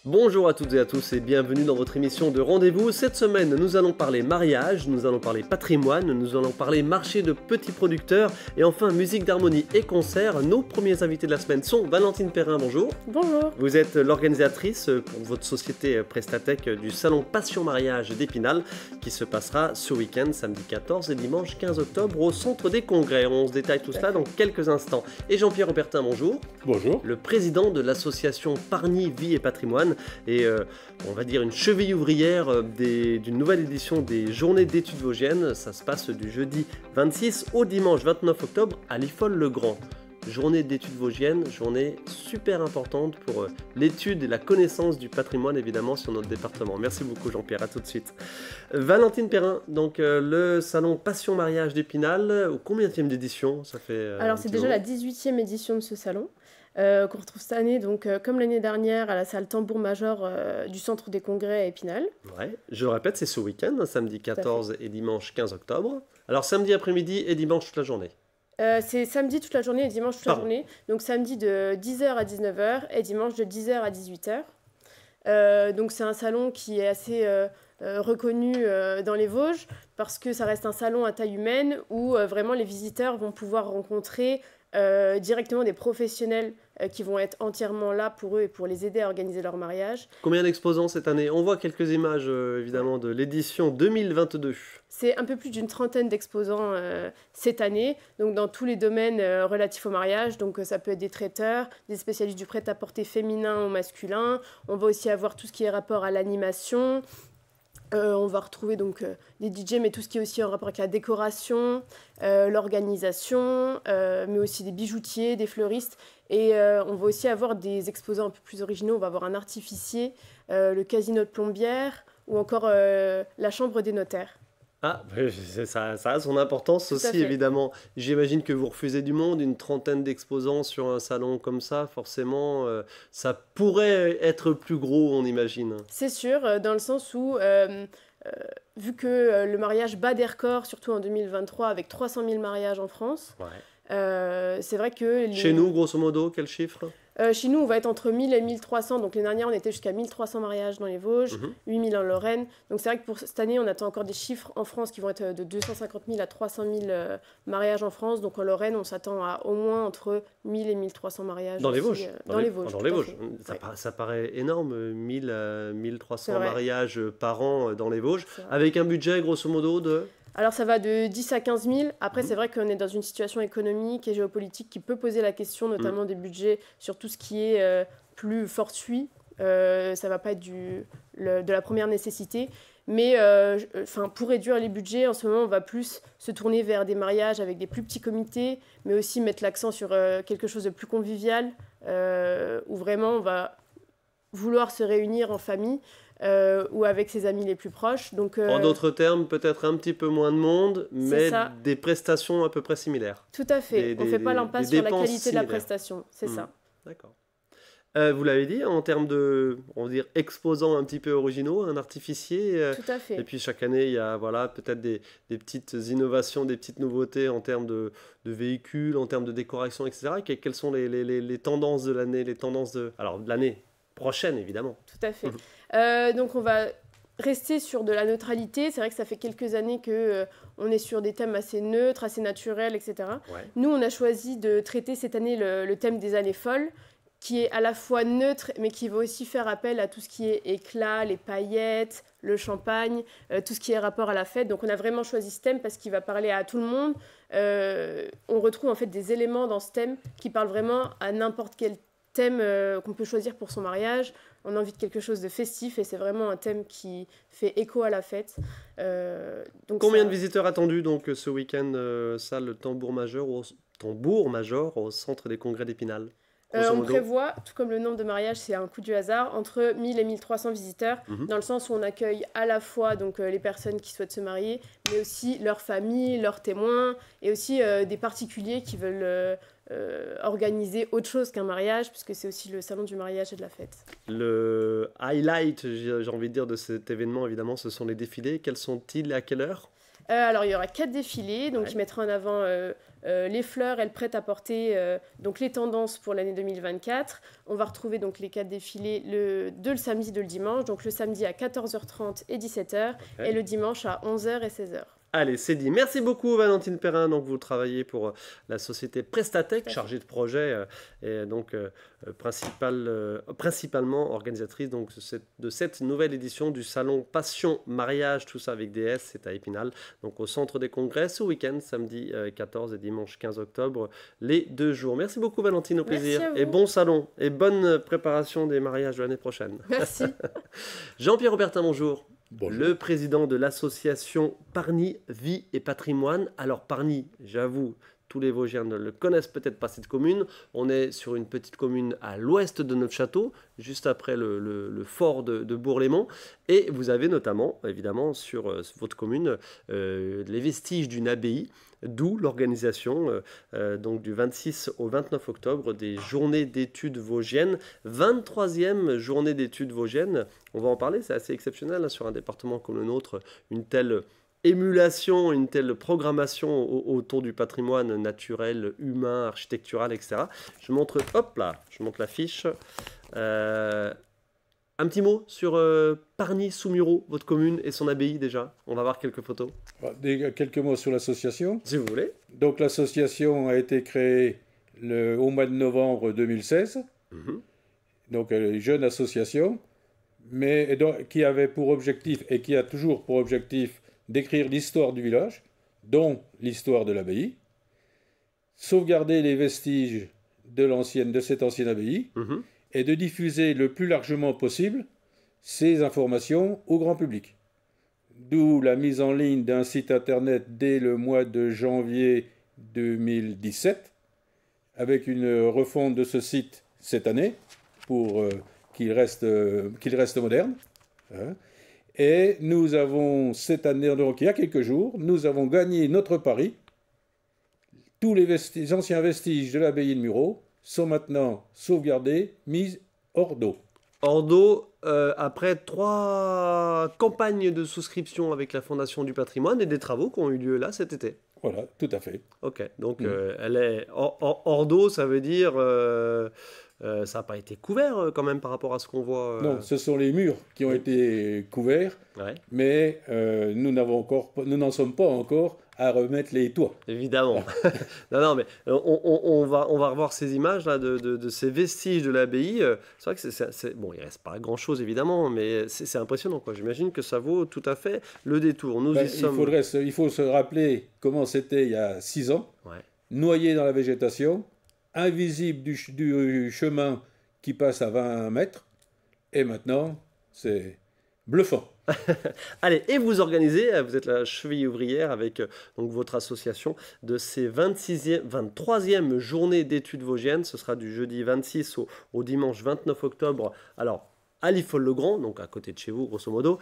Bonjour à toutes et à tous et bienvenue dans votre émission de rendez-vous. Cette semaine, nous allons parler mariage, nous allons parler patrimoine, nous allons parler marché de petits producteurs et enfin musique d'harmonie et concert. Nos premiers invités de la semaine sont Valentine Perrin, bonjour. Bonjour. Vous êtes l'organisatrice pour votre société Prestatech du salon Passion Mariage d'Épinal qui se passera ce week-end, samedi 14 et dimanche 15 octobre au centre des congrès. On se détaille tout cela dans quelques instants. Et Jean-Pierre Aubertin, bonjour. Bonjour. Le président de l'association Pargny Vie et Patrimoine et on va dire une cheville ouvrière d'une nouvelle édition des Journées d'études vosgiennes. Ça se passe du jeudi 26 au dimanche 29 octobre à l'Ifol-le-Grand. Journée d'études vosgiennes, journée super importante pour l'étude et la connaissance du patrimoine évidemment sur notre département. Merci beaucoup Jean-Pierre, à tout de suite. Valentine Perrin, donc le salon Passion Mariage d'Épinal, combienième d'édition ça fait Alors c'est déjà la 18e édition de ce salon. Qu'on retrouve cette année, donc, comme l'année dernière, à la salle Tambour-Major du Centre des Congrès à Épinal. Ouais, je le répète, c'est ce week-end, samedi 14 et dimanche 15 octobre. Alors samedi après-midi et dimanche toute la journée. C'est samedi toute la journée et dimanche toute la journée. Donc samedi de 10h à 19h et dimanche de 10h à 18h. Donc c'est un salon qui est assez reconnu dans les Vosges parce que ça reste un salon à taille humaine où vraiment les visiteurs vont pouvoir rencontrer directement des professionnels qui vont être entièrement là pour eux et pour les aider à organiser leur mariage. Combien d'exposants cette année? On voit quelques images évidemment de l'édition 2022. C'est un peu plus d'une trentaine d'exposants cette année, donc dans tous les domaines relatifs au mariage. Donc ça peut être des traiteurs, des spécialistes du prêt-à-porter féminin ou masculin. On va aussi avoir tout ce qui est rapport à l'animation. On va retrouver donc des DJ, mais tout ce qui est aussi en rapport avec la décoration, l'organisation, mais aussi des bijoutiers, des fleuristes. Et on va aussi avoir des exposants un peu plus originaux. On va avoir un artificier, le casino de plombière ou encore la chambre des notaires. Ah, ça a son importance aussi, évidemment. J'imagine que vous refusez du monde, une trentaine d'exposants sur un salon comme ça, forcément, ça pourrait être plus gros, on imagine. C'est sûr, dans le sens où, vu que le mariage bat des records, surtout en 2023, avec 300 000 mariages en France, c'est vrai que... Chez nous, grosso modo, quel chiffre ? Chez nous, on va être entre 1000 et 1300. Donc, l'année dernière, on était jusqu'à 1300 mariages dans les Vosges, 8000 en Lorraine. Donc, c'est vrai que pour cette année, on attend encore des chiffres en France qui vont être de 250 000 à 300 000 mariages en France. Donc, en Lorraine, on s'attend à au moins entre 1000 et 1300 mariages. Dans les Vosges Dans les Vosges. Dans les Vosges. Ça paraît énorme, 1300 mariages par an dans les Vosges, avec un budget, grosso modo, de... Alors ça va de 10 à 15 000. Après, c'est vrai qu'on est dans une situation économique et géopolitique qui peut poser la question, notamment des budgets sur tout ce qui est plus fortuit. Ça va pas être de la première nécessité. Mais pour réduire les budgets, en ce moment, on va plus se tourner vers des mariages avec des plus petits comités, mais aussi mettre l'accent sur quelque chose de plus convivial, où vraiment on va vouloir se réunir en famille. Ou avec ses amis les plus proches. Donc, en d'autres termes, peut-être un petit peu moins de monde, mais des prestations à peu près similaires. Tout à fait. On ne fait pas l'impasse sur la qualité de la prestation. C'est ça. D'accord. Vous l'avez dit, en termes de, on va dire, exposants un petit peu originaux, un artificier. Tout à fait. Et puis chaque année, il y a peut-être des petites innovations, des petites nouveautés en termes de véhicules, en termes de décoration, etc. Quelles sont les tendances de l'année, de l'année prochaine, évidemment. Tout à fait. Donc, on va rester sur de la neutralité. C'est vrai que ça fait quelques années qu'on est sur des thèmes assez neutres, assez naturels, etc. Ouais. Nous, on a choisi de traiter cette année le thème des années folles, qui est à la fois neutre, mais qui va aussi faire appel à tout ce qui est éclat, les paillettes, le champagne, tout ce qui est rapport à la fête. Donc, on a vraiment choisi ce thème parce qu'il va parler à tout le monde. On retrouve en fait des éléments dans ce thème qui parlent vraiment à n'importe quel thème qu'on peut choisir pour son mariage. On a envie de quelque chose de festif et c'est vraiment un thème qui fait écho à la fête. Donc combien de visiteurs attendus donc ce week-end, salle Tambour-Major au centre des congrès d'Épinal? On prévoit, tout comme le nombre de mariages, c'est un coup du hasard, entre 1000 et 1300 visiteurs, dans le sens où on accueille à la fois donc, les personnes qui souhaitent se marier, mais aussi leurs familles, leurs témoins, et aussi des particuliers qui veulent organiser autre chose qu'un mariage, puisque c'est aussi le salon du mariage et de la fête. Le highlight, j'ai envie de dire, de cet événement, évidemment, ce sont les défilés. Quels sont-ils et à quelle heure ? Alors, il y aura 4 défilés, donc qui mettront en avant les fleurs et le prêt-à-porter, donc les tendances pour l'année 2024. On va retrouver donc les 4 défilés le samedi et le dimanche, donc le samedi à 14h30 et 17h, et le dimanche à 11h et 16h. Allez, c'est dit. Merci beaucoup, Valentine Perrin. Donc, vous travaillez pour la société Prestatec, chargée de projet, et donc principalement organisatrice donc, de cette nouvelle édition du salon Passion Mariage, tout ça avec DS, c'est à Épinal, donc au centre des congrès ce week-end, samedi 14 et dimanche 15 octobre, les 2 jours. Merci beaucoup, Valentine, au plaisir. Et bon salon, et bonne préparation des mariages de l'année prochaine. Merci. Jean-Pierre Aubertin, bonjour. Bonjour. Le président de l'association Pargny Vie et Patrimoine. Alors Pargny, j'avoue, tous les Vosgiens ne le connaissent peut-être pas cette commune. On est sur une petite commune à l'ouest de notre château, juste après le fort de Bourg-les-Monts. Et vous avez notamment, évidemment, sur votre commune, les vestiges d'une abbaye, d'où l'organisation donc du 26 au 29 octobre des Journées d'études vosgiennes, 23e journée d'études vosgiennes. On va en parler, c'est assez exceptionnel hein, sur un département comme le nôtre, une telle émulation, une telle programmation autour du patrimoine naturel, humain, architectural, etc. Je montre l'affiche. Un petit mot sur Pargny-sous-Mureaux, votre commune et son abbaye déjà. On va voir quelques photos. Quelques mots sur l'association. Si vous voulez. Donc l'association a été créée au mois de novembre 2016. Donc une jeune association, mais qui avait pour objectif et qui a toujours pour objectif d'écrire l'histoire du village, dont l'histoire de l'abbaye, sauvegarder les vestiges de cette ancienne abbaye, et de diffuser le plus largement possible ces informations au grand public. D'où la mise en ligne d'un site internet dès le mois de janvier 2017, avec une refonte de ce site cette année, pour qu'il reste moderne. Et nous avons cette année, donc il y a quelques jours, nous avons gagné notre pari. Tous les anciens vestiges de l'abbaye de Mureaux sont maintenant sauvegardés, mis hors d'eau. Hors d'eau, après 3 campagnes de souscription avec la Fondation du patrimoine et des travaux qui ont eu lieu là cet été. Voilà, tout à fait. Ok, donc elle est hors d'eau, ça veut dire ça n'a pas été couvert quand même par rapport à ce qu'on voit. Non, ce sont les murs qui ont été couverts, mais nous n'en sommes pas encore à remettre les toits. Évidemment. non, mais on va revoir ces images là de ces vestiges de l'abbaye. C'est vrai que bon, il reste pas grand chose évidemment, mais c'est impressionnant quoi. J'imagine que ça vaut tout à fait le détour. Nous y sommes. Il faut se rappeler comment c'était il y a 6 ans, noyé dans la végétation, invisible du chemin qui passe à 20 mètres, et maintenant c'est bluffant. Allez, et vous organisez, vous êtes la cheville ouvrière avec donc votre association de ces 23e journées d'études vosgiennes. Ce sera du jeudi 26 au dimanche 29 octobre. Alors, à Liffol-le-Grand, donc à côté de chez vous, grosso modo.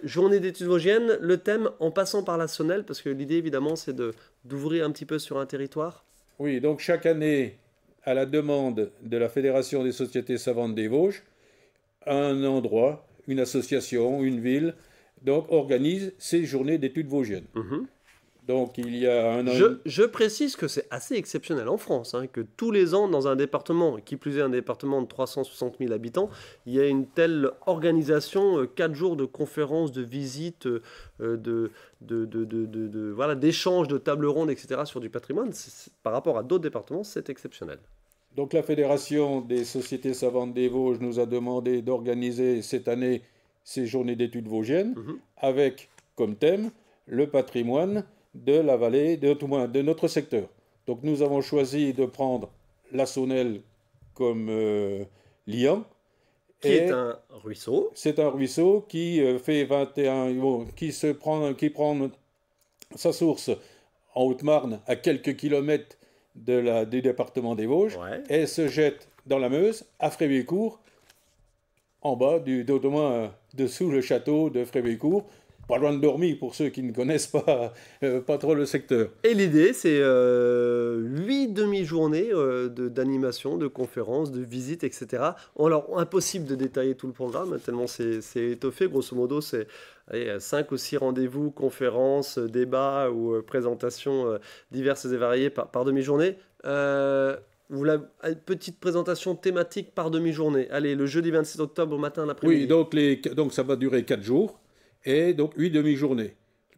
Journée d'études vosgiennes, le thème en passant par la Sonnelle, parce que l'idée, évidemment, c'est d'ouvrir un petit peu sur un territoire. Oui, donc chaque année, à la demande de la Fédération des sociétés savantes des Vosges, un endroit, une association, une ville, donc organise ces journées d'études vosgiennes. Donc il y a un an... Je précise que c'est assez exceptionnel en France, hein, que tous les ans, dans un département, qui plus est un département de 360 000 habitants, il y a une telle organisation, 4 jours de conférences, de visites, d'échanges, de tables rondes, etc. sur du patrimoine. Par rapport à d'autres départements, c'est exceptionnel. Donc la Fédération des sociétés savantes des Vosges nous a demandé d'organiser cette année ces journées d'études vosgiennes avec comme thème le patrimoine de la vallée, de notre secteur. Donc nous avons choisi de prendre la Sonnelle comme liant. Qui est un ruisseau. C'est un ruisseau qui fait qui prend sa source en Haute-Marne à quelques kilomètres du département des Vosges, et se jette dans la Meuse, à Frévillecourt, en bas, dessous le château de Frévillecourt, pas loin de Dormy pour ceux qui ne connaissent pas trop le secteur. Et l'idée, c'est 8 demi-journées d'animation, de conférences, de visites, etc. Alors, impossible de détailler tout le programme, tellement c'est étoffé. Grosso modo, c'est 5 ou 6 rendez-vous, conférences, débats ou présentations diverses et variées par demi-journée. Une petite présentation thématique par demi-journée. Allez, le jeudi 26 octobre au matin, l'après-midi. Oui, donc ça va durer 4 jours et donc 8 demi-journées.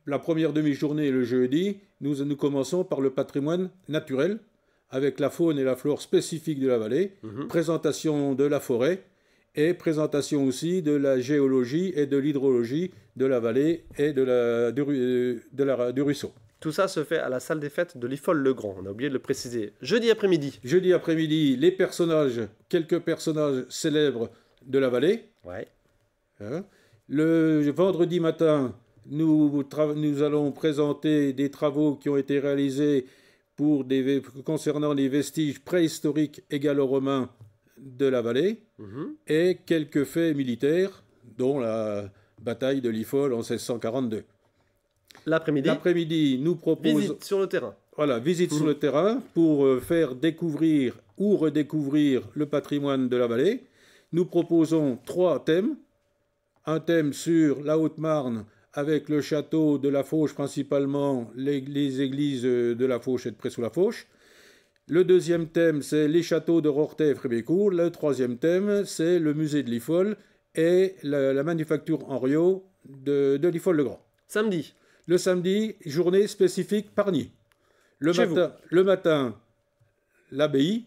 La première demi-journée, le jeudi, nous commençons par le patrimoine naturel, avec la faune et la flore spécifiques de la vallée, présentation de la forêt et présentation aussi de la géologie et de l'hydrologie de la vallée et du ruisseau. Tout ça se fait à la salle des fêtes de l'Ifol-le-Grand, on a oublié de le préciser. Jeudi après-midi. Jeudi après-midi, quelques personnages célèbres de la vallée. Ouais. Le vendredi matin, nous allons présenter des travaux qui ont été réalisés concernant les vestiges préhistoriques et gallo-romains de la vallée et quelques faits militaires, dont la bataille de l'Ifol en 1642. L'après-midi, nous proposons... Visite sur le terrain. Voilà, visite sur le terrain pour faire découvrir ou redécouvrir le patrimoine de la vallée. Nous proposons 3 thèmes. Un thème sur la Haute-Marne avec le château de la Fauche, principalement les églises de la Fauche et de Près-sous-la-Fauche. Le deuxième thème, c'est les châteaux de Rorthais et Frébécourt. Le troisième thème, c'est le musée de l'Ifol et la manufacture en Rio de l'Ifol-le-Grand. Samedi. Le samedi, journée spécifique Pargny. Le matin, l'abbaye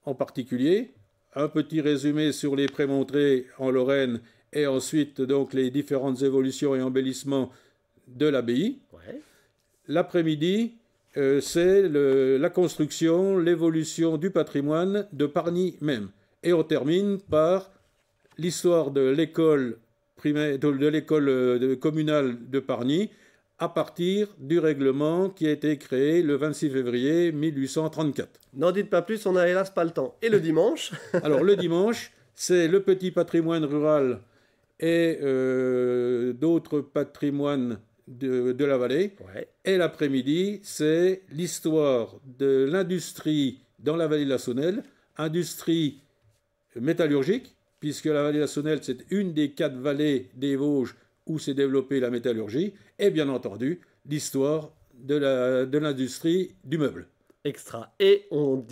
en particulier. Un petit résumé sur les prémontrés en Lorraine et ensuite donc les différentes évolutions et embellissements de l'abbaye. Ouais. L'après-midi, c'est la construction, l'évolution du patrimoine de Pargny même. Et on termine par l'histoire de l'école communale de Pargny à partir du règlement qui a été créé le 26 février 1834. N'en dites pas plus, on n'a hélas pas le temps. Et le dimanche? Alors le dimanche, c'est le petit patrimoine rural et d'autres patrimoines de la vallée. Ouais. Et l'après-midi, c'est l'histoire de l'industrie dans la vallée de la Saunelle, industrie métallurgique, puisque la vallée de la Saunelle, c'est une des 4 vallées des Vosges où s'est développée la métallurgie, et bien entendu, l'histoire de l'industrie du meuble. Extra. Et on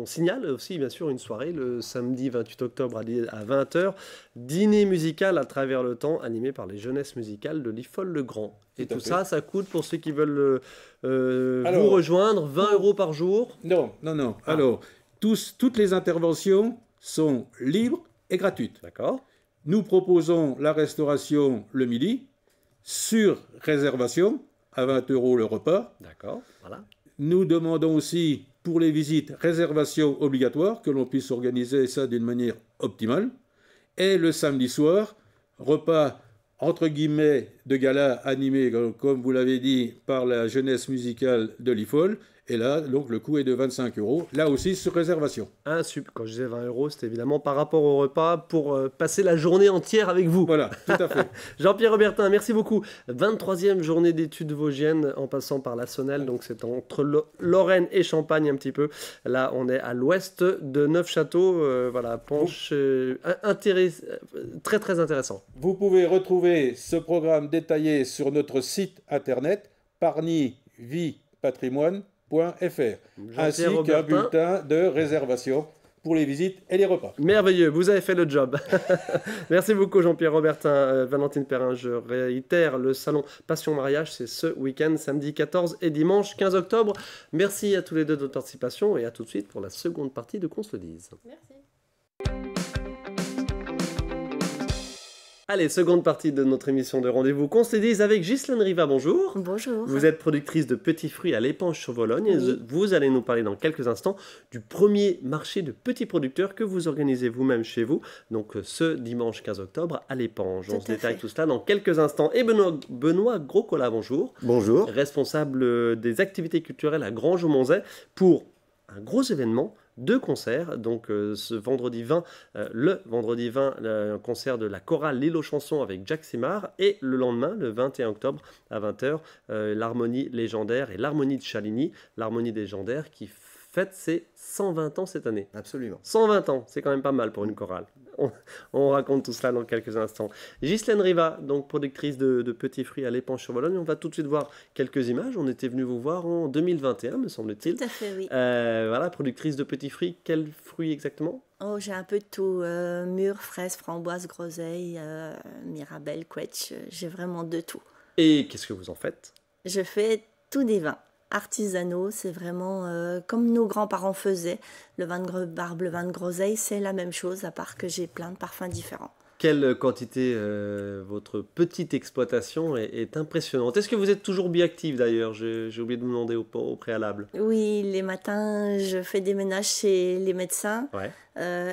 signale aussi, bien sûr, une soirée le samedi 28 octobre à 20h, dîner musical à travers le temps, animé par les jeunesses musicales de l'Ifol-le-Grand. Et tout ça, ça coûte, pour ceux qui veulent vous rejoindre, 20 € par jour. Non. Ah. Alors, toutes les interventions sont libres et gratuites. D'accord. Nous proposons la restauration le midi, sur réservation, à 20 € le repas. D'accord, voilà. Nous demandons aussi, pour les visites, réservation obligatoire, que l'on puisse organiser ça d'une manière optimale. Et le samedi soir, repas, entre guillemets, de gala animé, comme vous l'avez dit, par la jeunesse musicale de l'Ifol. Et là, donc, le coût est de 25 €, là aussi sur réservation. Quand je disais 20 €, c'était évidemment par rapport au repas pour passer la journée entière avec vous. Voilà, tout à fait. Jean-Pierre Robertin, merci beaucoup. 23e journée d'études vosgiennes en passant par la Saunelle, donc c'est entre Lorraine et Champagne un petit peu. Là, on est à l'ouest de Neufchâteau. Voilà, très très intéressant. Vous pouvez retrouver ce programme détaillé sur notre site internet pargnyviepatrimoine.fr ainsi qu'un bulletin de réservation pour les visites et les repas. Merveilleux, vous avez fait le job. Merci beaucoup Jean-Pierre Robertin, Valentine Perrin. Je réitère, le salon Passion Mariage, c'est ce week-end, samedi 14 et dimanche 15 octobre. Merci à tous les deux de votre participation et à tout de suite pour la seconde partie de Qu'on se le dise. Merci. Allez, seconde partie de notre émission de rendez-vous Qu'on se le dise avec Ghislaine Riva, bonjour. Bonjour. Vous êtes productrice de petits fruits à l'Épanche-sur-Vologne. Oui. Vous allez nous parler dans quelques instants du premier marché de petits producteurs que vous organisez vous-même chez vous. Donc ce dimanche 15 octobre à l'Épanche. On se détaille tout cela dans quelques instants. Et Benoît Groscola, bonjour. Bonjour. Responsable des activités culturelles à Grange-au-Monzet pour un gros événement, 2 concerts. Donc ce vendredi 20, le vendredi 20, un concert de la chorale L'Île aux chansons avec Jacques Simard. Et le lendemain, le 21 octobre à 20h, l'harmonie légendaire et l'harmonie de Chaligny, l'harmonie légendaire qui fête ses 120 ans cette année. Absolument. 120 ans, c'est quand même pas mal pour une chorale. On raconte tout cela dans quelques instants. Ghislaine Riva, donc productrice de petits fruits à l'Épanche-sur-Vologne. On va tout de suite voir quelques images. On était venu vous voir en 2021, me semble-t-il. Tout à fait, oui. Voilà, productrice de petits fruits. Quels fruits exactement? Oh, j'ai un peu de tout. Mûres, fraises, framboises, groseilles, mirabelle, quetch. J'ai vraiment de tout. Et qu'est-ce que vous en faites? Je fais tous des vins artisanaux. C'est vraiment comme nos grands-parents faisaient. Le vin de barbe, le vin de groseille, c'est la même chose, à part que j'ai plein de parfums différents. Quelle quantité votre petite exploitation est impressionnante. Est-ce que vous êtes toujours biactive d'ailleurs? J'ai oublié de vous demander au préalable. Oui, les matins, je fais des ménages chez les médecins. Ouais.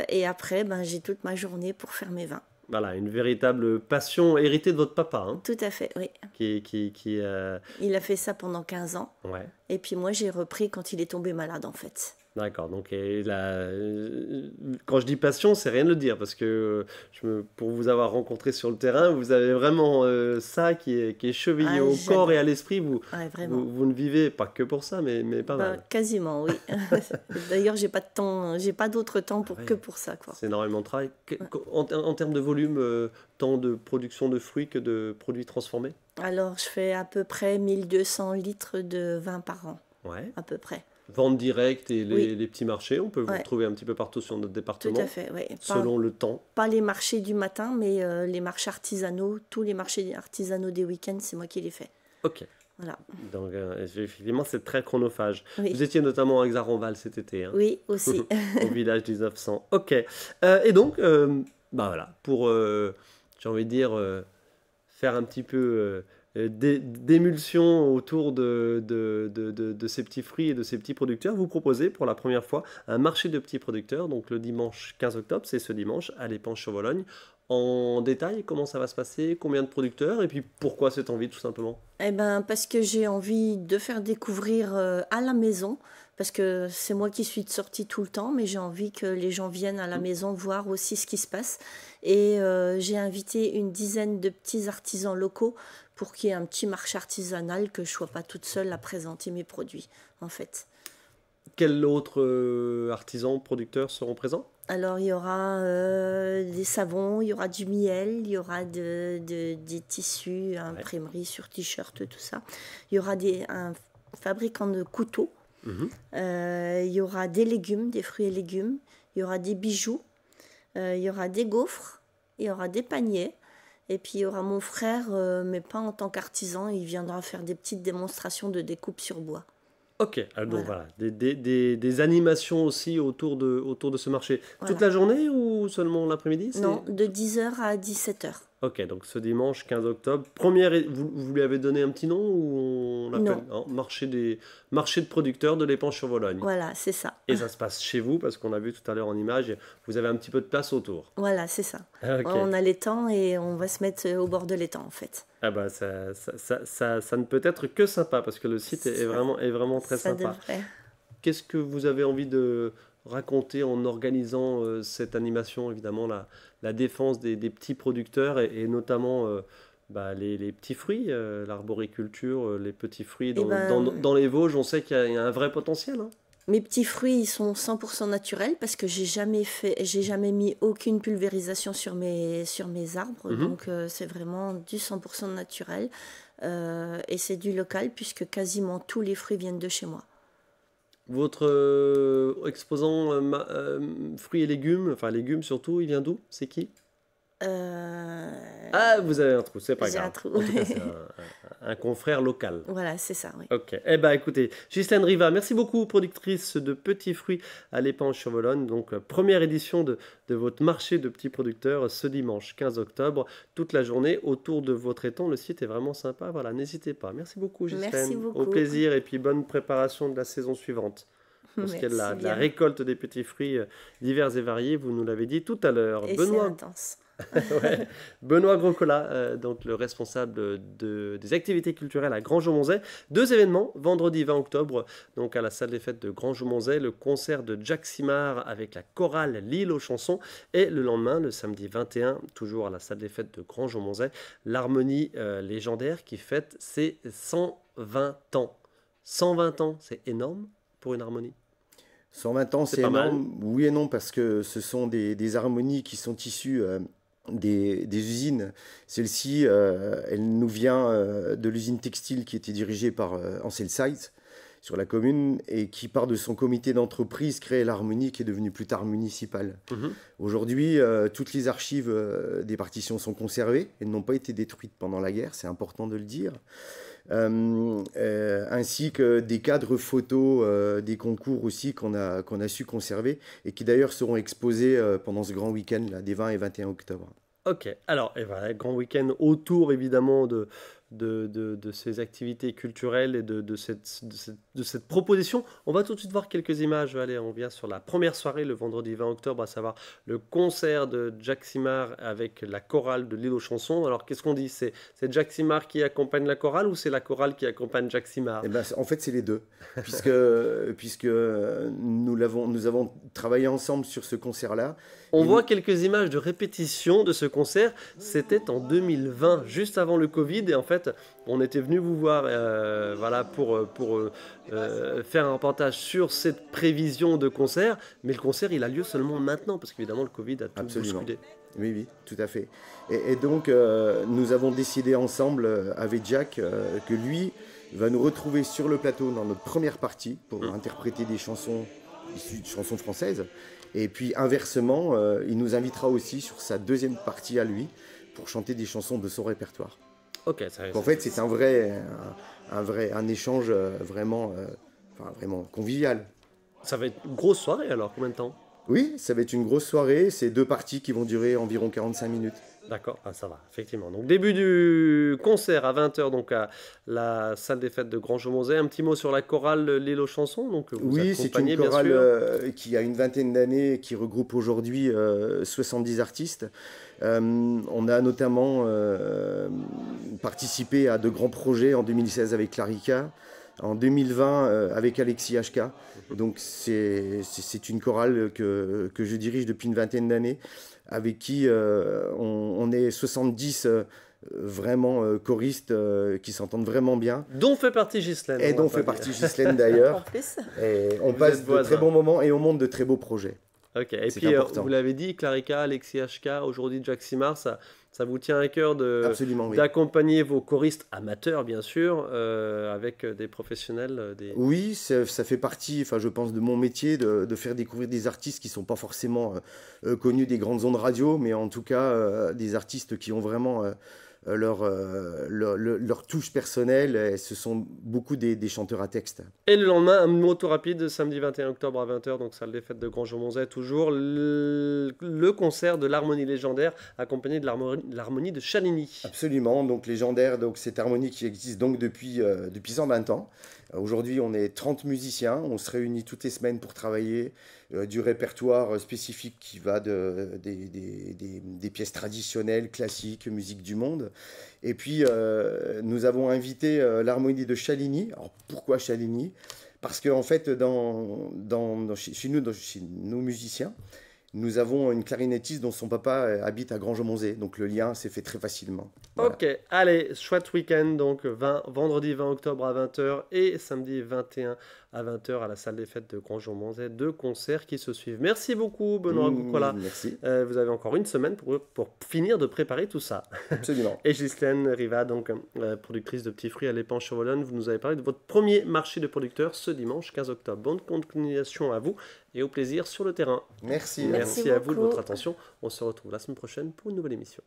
Et après, j'ai toute ma journée pour faire mes vins. Voilà, une véritable passion héritée de votre papa. Hein, Tout à fait, oui. Il a fait ça pendant 15 ans. Ouais. Et puis moi, j'ai repris quand il est tombé malade, en fait. D'accord, donc quand je dis passion, c'est rien de le dire, parce que pour vous avoir rencontré sur le terrain, vous avez vraiment ça qui est chevillé au corps et à l'esprit. Vous ne vivez pas que pour ça, mais pas mal. Quasiment, oui. D'ailleurs, j'ai pas d'autre temps que pour ça, quoi. C'est énormément de travail. En termes de volume, tant de production de fruits que de produits transformés? Alors, je fais à peu près 1200 litres de vin par an, ouais. À peu près. Vente directe et les petits marchés, on peut vous retrouver un petit peu partout sur notre département. Tout à fait, oui. Selon le temps. Pas les marchés du matin, mais les marchés artisanaux, tous les marchés artisanaux des week-ends, c'est moi qui les fais. Ok. Voilà. Donc effectivement, c'est très chronophage. Oui. Vous étiez notamment à Exaronval cet été. Hein, oui, aussi. Au village 1900. Ok. Et donc, voilà, pour, j'ai envie de dire, faire un petit peu... d'émulsion autour de ces petits fruits et de ces petits producteurs, vous proposez pour la première fois un marché de petits producteurs, donc le dimanche 15 octobre, c'est ce dimanche, à l'Épanche-sur-Vologne. En détail, comment ça va se passer, combien de producteurs, et puis pourquoi cette envie tout simplement? Parce que j'ai envie de faire découvrir à la maison, parce que c'est moi qui suis sortie tout le temps, mais j'ai envie que les gens viennent à la maison voir aussi ce qui se passe. Et j'ai invité une dizaine de petits artisans locaux pour qu'il y ait un petit marché artisanal, que je ne sois pas toute seule à présenter mes produits, en fait. Quels autres artisans, producteurs seront présents? Alors, il y aura des savons, il y aura du miel, il y aura des tissus, imprimerie sur t-shirt, tout ça. Il y aura un fabricant de couteaux. Il y aura des légumes, des fruits et légumes. Il y aura des bijoux. Il y aura des gaufres. Il y aura des paniers. Et puis il y aura mon frère, mais pas en tant qu'artisan, il viendra faire des petites démonstrations de découpe sur bois. Ok, donc voilà, des animations aussi autour de ce marché. Voilà. Toute la journée ou seulement l'après-midi? Non, de 10h à 17h. Ok, donc ce dimanche 15 octobre, vous lui avez donné un petit nom ou on l'appelle marché de producteurs de l'Épanche-sur-Vologne. Voilà, c'est ça. Et ça se passe chez vous parce qu'on a vu tout à l'heure en image, vous avez un petit peu de place autour. Voilà, c'est ça. Okay. On a l'étang et on va se mettre au bord de l'étang en fait. Ah bah ça ne peut être que sympa parce que le site est vraiment très sympa. Devrait. Qu'est-ce que vous avez envie de raconter en organisant cette animation, évidemment la défense des petits producteurs et notamment les petits fruits, l'arboriculture, les petits fruits dans les Vosges, on sait qu'il y a un vrai potentiel. Hein. Mes petits fruits, ils sont 100% naturels parce que j'ai jamais mis aucune pulvérisation sur mes arbres. Donc c'est vraiment du 100% naturel et c'est du local puisque quasiment tous les fruits viennent de chez moi. Votre exposant fruits et légumes, enfin légumes surtout, il vient d'où? C'est qui? Ah, vous avez un trou, c'est pas grave. J'ai un trou. En tout cas, c'est un confrère local. Voilà, c'est ça, oui. Ok. Eh bien, écoutez, Ghislaine Riva, merci beaucoup, productrice de petits fruits à l'Épanche-sur-Vologne. Donc, première édition de votre marché de petits producteurs ce dimanche 15 octobre, toute la journée autour de votre étang. Le site est vraiment sympa. Voilà, n'hésitez pas. Merci beaucoup, Ghislaine. Merci beaucoup. Au plaisir et puis bonne préparation de la saison suivante. pour ce qui est de la récolte des petits fruits divers et variés, vous nous l'avez dit tout à l'heure. Et c'est intense. Ouais. Benoît Groscola, donc le responsable des activités culturelles à Grangeau-Monzay. 2 événements, vendredi 20 octobre, donc à la salle des fêtes de Grangeau-Monzay, le concert de Jack Simard avec la chorale L'Île aux chansons, et le lendemain, le samedi 21, toujours à la salle des fêtes de Grangeau-Monzay, l'harmonie légendaire qui fête ses 120 ans. 120 ans, c'est énorme pour une harmonie. 120 ans, c'est énorme. Oui et non, parce que ce sont des harmonies qui sont issues des usines. Celle-ci, elle nous vient de l'usine textile qui était dirigée par Ansel Seitz sur la commune et qui, part de son comité d'entreprise, crée l'harmonie qui est devenue plus tard municipale. Aujourd'hui, toutes les archives des partitions sont conservées. Elles n'ont pas été détruites pendant la guerre, c'est important de le dire. Ainsi que des cadres photos des concours aussi qu'on a su conserver et qui d'ailleurs seront exposés pendant ce grand week-end là, des 20 et 21 octobre. Ok, alors et voilà, grand week-end autour évidemment de ces activités culturelles et de cette proposition. On va tout de suite voir quelques images. Allez, on vient sur la première soirée, le vendredi 20 octobre, à savoir le concert de Jack Simard avec la chorale de L'Île aux chansons. Alors, qu'est-ce qu'on dit? C'est Jack Simard qui accompagne la chorale ou c'est la chorale qui accompagne Jack Simard? Eh ben, en fait, c'est les deux, puisque nous avons travaillé ensemble sur ce concert-là. On voit quelques images de répétition de ce concert. C'était en 2020, juste avant le Covid, et en fait, on était venu vous voir voilà, pour faire un reportage sur cette prévision de concert, mais le concert, il a lieu seulement maintenant, parce qu'évidemment, le Covid a tout bousculé. Oui, oui, tout à fait. Et donc, nous avons décidé ensemble, avec Jack, que lui va nous retrouver sur le plateau dans notre première partie pour interpréter des chansons issues de chansons françaises. Et puis, inversement, il nous invitera aussi sur sa deuxième partie à lui pour chanter des chansons de son répertoire. Ok, en fait, c'est un échange vraiment convivial. Ça va être une grosse soirée alors, combien de temps? Oui, ça va être une grosse soirée. C'est 2 parties qui vont durer environ 45 minutes. D'accord, ça va, effectivement. Donc, début du concert à 20h, donc à la salle des fêtes de Grangeau-Monzay. Un petit mot sur la chorale L'Île aux chansons. Donc, oui, c'est une chorale qui a une vingtaine d'années, qui regroupe aujourd'hui 70 artistes. On a notamment participé à de grands projets en 2016 avec Clarica, en 2020 avec Alexis HK. Donc c'est une chorale que je dirige depuis une vingtaine d'années, avec qui on est 70 vraiment choristes qui s'entendent vraiment bien. Dont fait partie Ghislaine. Et dont fait partie Ghislaine d'ailleurs. En plus. Et on passe de très bons moments et on monte de très beaux projets. Ok, et puis vous l'avez dit, Clarica, Alexis HK, aujourd'hui Jack Simard, ça vous tient à cœur d'accompagner vos choristes amateurs, bien sûr, avec des professionnels Oui, ça fait partie, je pense, de mon métier, de faire découvrir des artistes qui ne sont pas forcément connus des grandes ondes radio, mais en tout cas des artistes qui ont vraiment leur touche personnelle, et ce sont beaucoup des chanteurs à texte. Et le lendemain, un mot tout rapide, samedi 21 octobre à 20h, donc salle des fêtes de Grangeau-Monzay, toujours le concert de l'harmonie légendaire, accompagné de l'harmonie de Chaligny. Absolument, donc légendaire, donc cette harmonie qui existe donc depuis 120 ans. Aujourd'hui, on est 30 musiciens, on se réunit toutes les semaines pour travailler du répertoire spécifique qui va des pièces traditionnelles, classiques, musique du monde. Et puis, nous avons invité l'harmonie de Chaligny. Alors, pourquoi Chaligny? Parce qu'en fait, chez nos musiciens, nous avons une clarinettiste dont son papa habite à Grangeau-Monzay. Donc le lien s'est fait très facilement. Voilà. Ok, allez, chouette week-end. Donc vendredi 20 octobre à 20h et samedi 21 à 20h à la salle des fêtes de Grangeau-Monzay. 2 concerts qui se suivent. Merci beaucoup, Benoît Groscola. Merci. Vous avez encore une semaine pour finir de préparer tout ça. Absolument. Et Ghislaine Riva, donc productrice de petits fruits à l'Épanche-sur-Vologne, vous nous avez parlé de votre premier marché de producteurs ce dimanche 15 octobre. Bonne continuation à vous et au plaisir sur le terrain. Merci. Merci à vous de votre attention. On se retrouve la semaine prochaine pour une nouvelle émission.